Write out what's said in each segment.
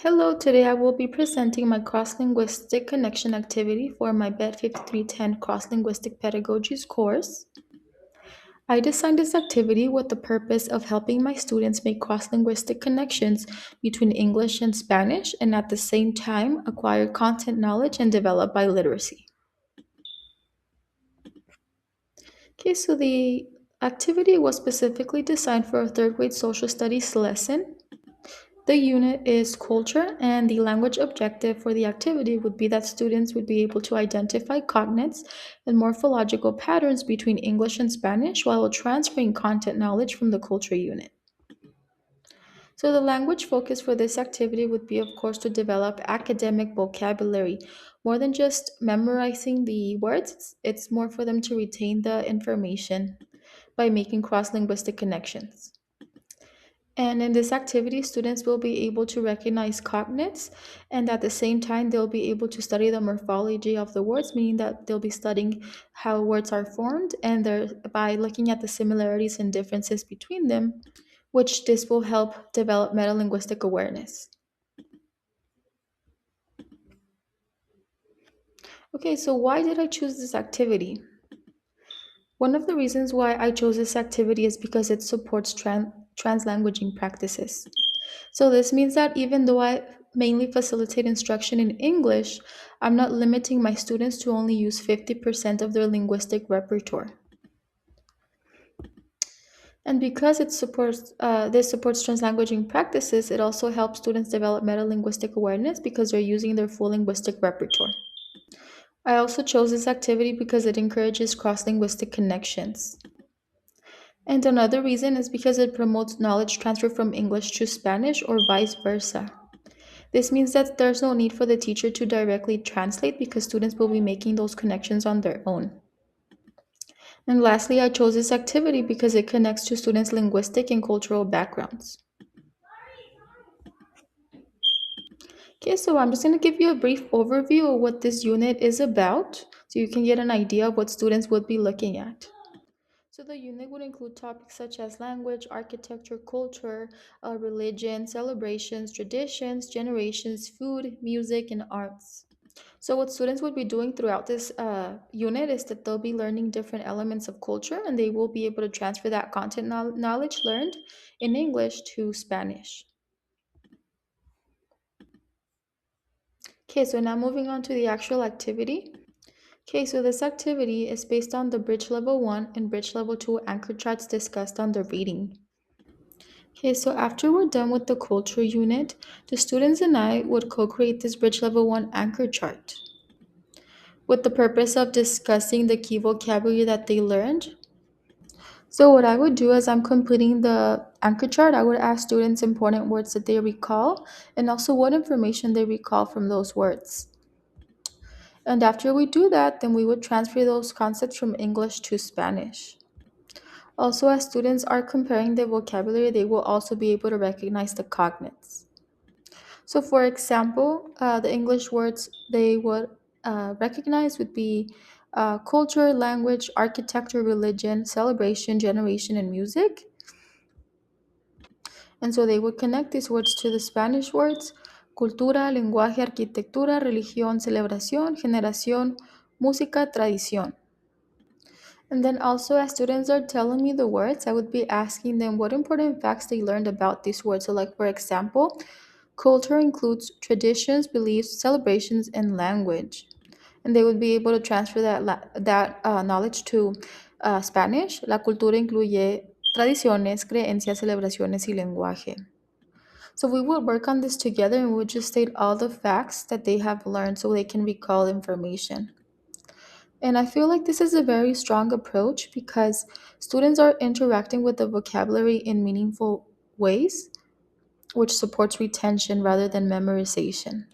Hello, today I will be presenting my cross-linguistic connection activity for my BED 5310 Cross-Linguistic Pedagogies course. I designed this activity with the purpose of helping my students make cross-linguistic connections between English and Spanish and at the same time acquire content knowledge and develop biliteracy. Okay, so the activity was specifically designed for a third grade social studies lesson. The unit is culture, and the language objective for the activity would be that students would be able to identify cognates and morphological patterns between English and Spanish while transferring content knowledge from the culture unit. So, the language focus for this activity would be, of course, to develop academic vocabulary. More than just memorizing the words, it's more for them to retain the information by making cross linguistic connections. And in this activity, students will be able to recognize cognates, and at the same time, they'll be able to study the morphology of the words, meaning that they'll be studying how words are formed, and by looking at the similarities and differences between them, which this will help develop metalinguistic awareness. Okay, so why did I choose this activity? One of the reasons why I chose this activity is because it supports translanguaging practices. So this means that even though I mainly facilitate instruction in English, I'm not limiting my students to only use 50% of their linguistic repertoire. And because this supports translanguaging practices, it also helps students develop metalinguistic awareness because they're using their full linguistic repertoire. I also chose this activity because it encourages cross-linguistic connections. And another reason is because it promotes knowledge transfer from English to Spanish or vice versa. This means that there's no need for the teacher to directly translate because students will be making those connections on their own. And lastly, I chose this activity because it connects to students' linguistic and cultural backgrounds. Okay, so I'm just going to give you a brief overview of what this unit is about so you can get an idea of what students would be looking at. So the unit would include topics such as language, architecture, culture, religion, celebrations, traditions, generations, food, music, and arts. So what students would be doing throughout this unit is that they'll be learning different elements of culture and they will be able to transfer that content knowledge learned in English to Spanish. Okay, so now moving on to the actual activity. Okay, so this activity is based on the Bridge Level 1 and Bridge Level 2 anchor charts discussed on the reading. Okay, so after we're done with the culture unit, the students and I would co-create this Bridge Level 1 anchor chart with the purpose of discussing the key vocabulary that they learned. So what I would do as I'm completing the anchor chart, I would ask students important words that they recall and also what information they recall from those words. And after we do that, then we would transfer those concepts from English to Spanish. Also, as students are comparing their vocabulary, they will also be able to recognize the cognates. So, for example, the English words they would recognize would be culture, language, architecture, religion, celebration, generation, and music. And so they would connect these words to the Spanish words cultura, lenguaje, arquitectura, religión, celebración, generación, música, tradición. And then also, as students are telling me the words, I would be asking them what important facts they learned about these words. So, like for example, culture includes traditions, beliefs, celebrations, and language. And they would be able to transfer that knowledge to Spanish. La cultura incluye tradiciones, creencias, celebraciones y lenguaje. So we would work on this together and we would just state all the facts that they have learned so they can recall information. And I feel like this is a very strong approach because students are interacting with the vocabulary in meaningful ways, which supports retention rather than memorization.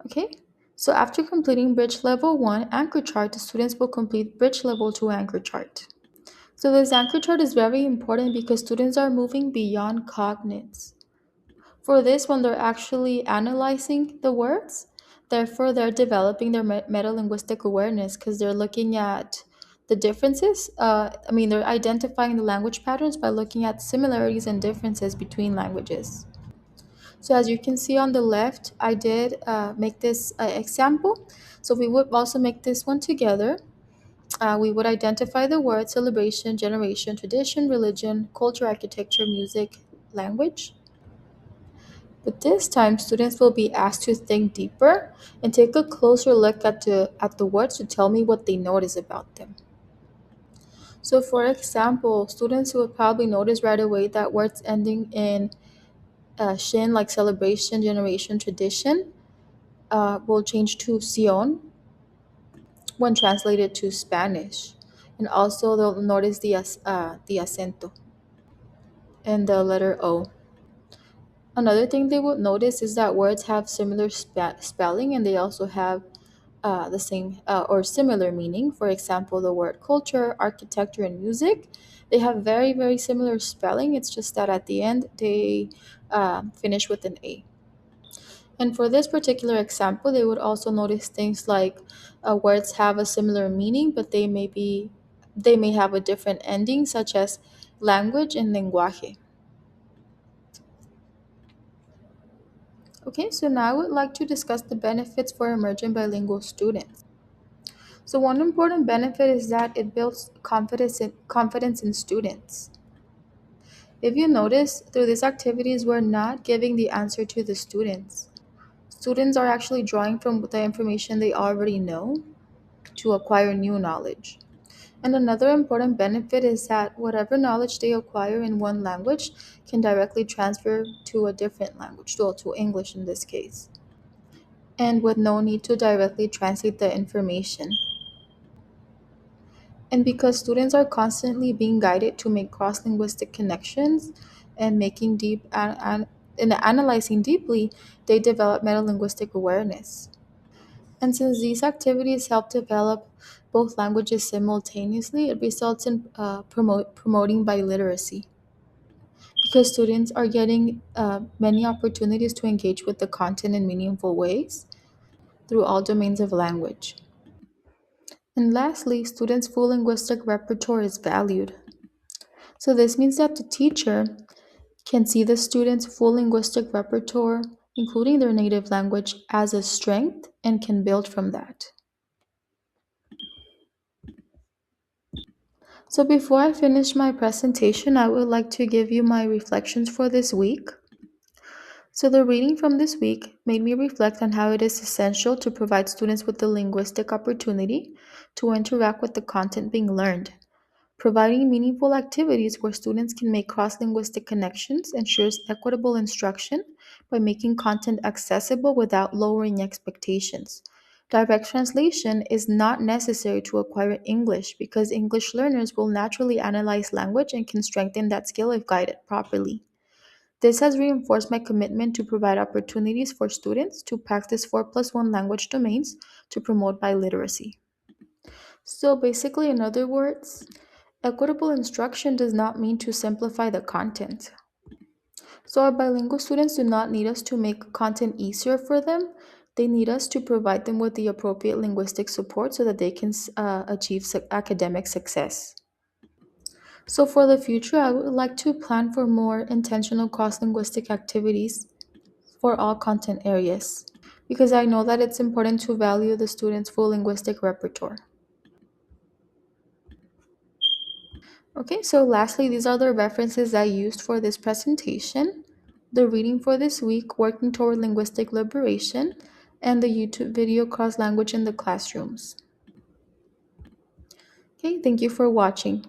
Okay, so after completing Bridge Level 1 anchor chart, the students will complete Bridge Level 2 anchor chart. So this anchor chart is very important because students are moving beyond cognates. For this, when they're actually analyzing the words, therefore they're developing their metalinguistic awareness because they're looking at the differences. They're identifying the language patterns by looking at similarities and differences between languages. So as you can see on the left, I did make this example. So we would also make this one together. We would identify the word celebration, generation, tradition, religion, culture, architecture, music, language. But this time, students will be asked to think deeper and take a closer look at the words to tell me what they notice about them. So, for example, students would probably notice right away that words ending in shin, like celebration, generation, tradition, will change to sion when translated to Spanish. And also, they'll notice the acento and the letter O. Another thing they would notice is that words have similar spelling and they also have the same or similar meaning. For example, the word culture, architecture, and music, they have very, very similar spelling. It's just that at the end they finish with an A. And for this particular example, they would also notice things like words have a similar meaning, but they may have a different ending, such as language and lenguaje. Okay, so now I would like to discuss the benefits for emerging bilingual students. So one important benefit is that it builds confidence in students. If you notice, through these activities, we're not giving the answer to the students. Students are actually drawing from the information they already know to acquire new knowledge. And another important benefit is that whatever knowledge they acquire in one language can directly transfer to a different language, well, to English in this case, and with no need to directly translate the information. And because students are constantly being guided to make cross linguistic connections and making and analyzing deeply, they develop metalinguistic awareness. And since these activities help develop both languages simultaneously, it results in promoting biliteracy because students are getting many opportunities to engage with the content in meaningful ways through all domains of language. And lastly, students' full linguistic repertoire is valued. So this means that the teacher can see the students' full linguistic repertoire, including their native language, as a strength and can build from that. So before I finish my presentation, I would like to give you my reflections for this week. So the reading from this week made me reflect on how it is essential to provide students with the linguistic opportunity to interact with the content being learned. Providing meaningful activities where students can make cross linguistic connections ensures equitable instruction by making content accessible without lowering expectations. Direct translation is not necessary to acquire English because English learners will naturally analyze language and can strengthen that skill if guided properly. This has reinforced my commitment to provide opportunities for students to practice 4 plus 1 language domains to promote biliteracy. So, basically, in other words, equitable instruction does not mean to simplify the content. So, our bilingual students do not need us to make content easier for them. They need us to provide them with the appropriate linguistic support so that they can achieve academic success. So, for the future, I would like to plan for more intentional cross linguistic activities for all content areas because I know that it's important to value the students' full linguistic repertoire. Okay, so lastly, these are the references I used for this presentation. The reading for this week, Working Toward Linguistic Liberation, and the YouTube video Cross Language in the Classrooms. Okay, thank you for watching.